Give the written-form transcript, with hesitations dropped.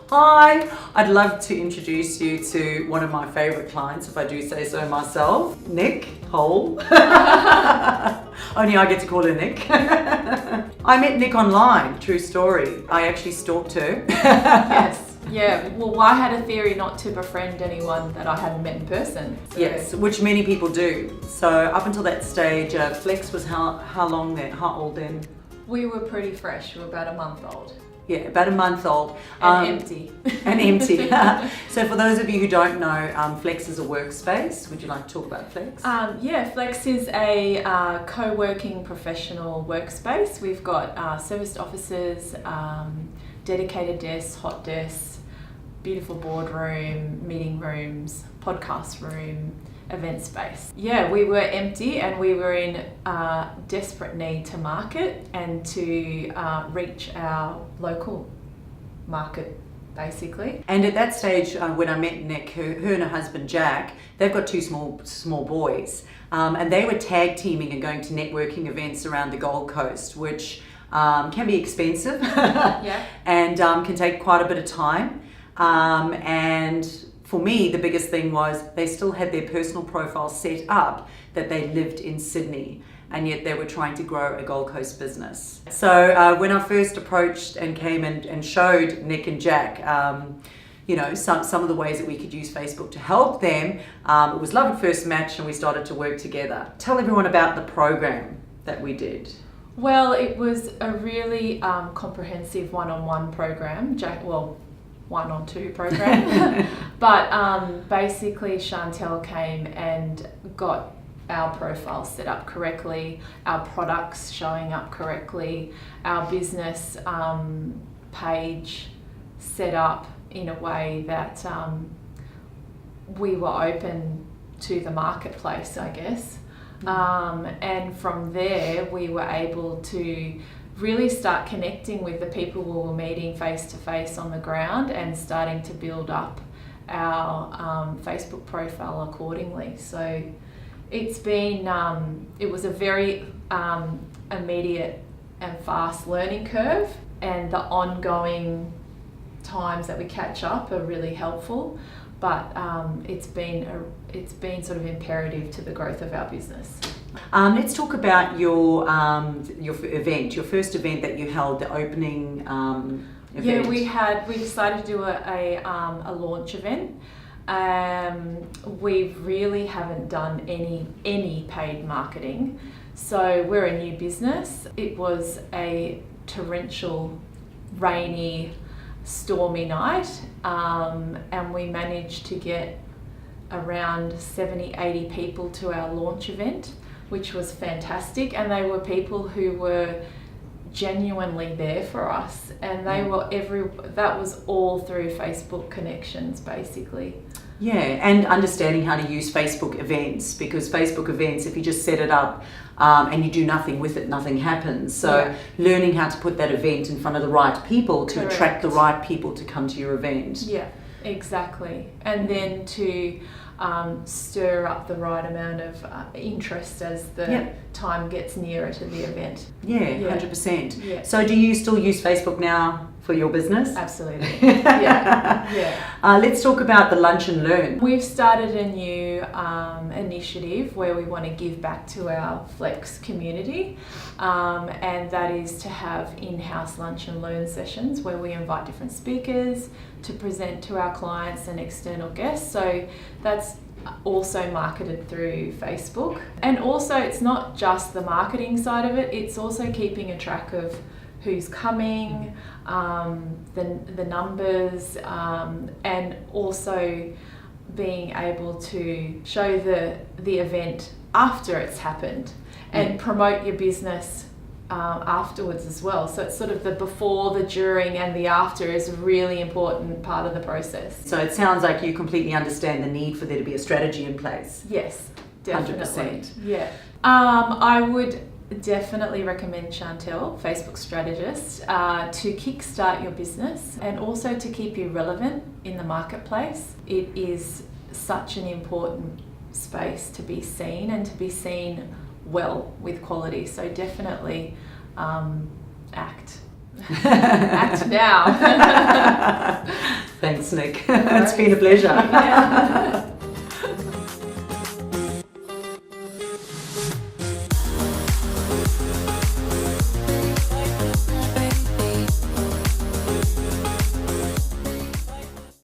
Hi, I'd love to introduce you to one of my favourite clients, if I do say so myself, Nick Hole. Only I get to call her Nick. I met Nick online, true story. I actually stalked her. Yes. Yeah, well, I had a theory not to befriend anyone that I hadn't met in person. So. Yes, which many people do. So up until that stage, FLEKS was how long then? How old then? We were pretty fresh. We were about a month old. Yeah, about a month old. And empty. And empty. So for those of you who don't know, FLEKS is a workspace. Would you like to talk about FLEKS? Yeah, FLEKS is a co-working professional workspace. We've got serviced offices, dedicated desks, hot desks, beautiful boardroom, meeting rooms, podcast room, event space. Yeah, we were empty and we were in desperate need to market and to reach our local market, basically. And at that stage, when I met Nick, her and her husband Jack, they've got two small boys, and they were tag teaming and going to networking events around the Gold Coast, which can be expensive Yeah. and can take quite a bit of time. And for me, the biggest thing was they still had their personal profile set up that they lived in Sydney, and yet they were trying to grow a Gold Coast business. So when I first approached and came and showed Nick and Jack, you know, some of the ways that we could use Facebook to help them, it was love at first match, and we started to work together. Tell everyone about the program that we did. Well, it was a really comprehensive one-on-one program. One-on-two program. But basically Chantal came and got our profile set up correctly, our products showing up correctly, our business page set up in a way that we were open to the marketplace, I guess. And from there we were able to really start connecting with the people we were meeting face to face on the ground and starting to build up our Facebook profile accordingly. So it's been, it was a very immediate and fast learning curve, and the ongoing times that we catch up are really helpful, but it's been sort of imperative to the growth of our business. Let's talk about your event, your first event that you held, the opening event. Yeah, we decided to do a launch event. We really haven't done any paid marketing, so we're a new business. It was a torrential, rainy, stormy night, and we managed to get around 70-80 people to our launch event, which was fantastic, and they were people who were genuinely there for us, and they were that was all through Facebook connections, basically. Yeah, and understanding how to use Facebook events, because Facebook events, if you just set it up and you do nothing with it, nothing happens. So learning how to put that event in front of the right people to attract the right people to come to your event. Yeah, exactly. And then to stir up the right amount of interest as the time gets nearer to the event. Yeah, 100%. Yeah. So do you still use Facebook now for your business? Absolutely. Yeah. Let's talk about the Lunch and Learn. We've started a new initiative where we want to give back to our FLEKS community, and that is to have in-house lunch and learn sessions where we invite different speakers to present to our clients and external guests. So that's also marketed through Facebook. And also it's not just the marketing side of it, it's also keeping a track of who's coming, the numbers, and also being able to show the event after it's happened and promote your business afterwards as well. So it's sort of the before, the during and the after is a really important part of the process. So it sounds like you completely understand the need for there to be a strategy in place. Yes, definitely. 100%. Yeah. I would definitely recommend Chantal, Facebook strategist, to kickstart your business and also to keep you relevant in the marketplace. It is such an important space to be seen and to be seen well with quality. So definitely act. Act now. Thanks, Nick. It's been a pleasure. Yeah.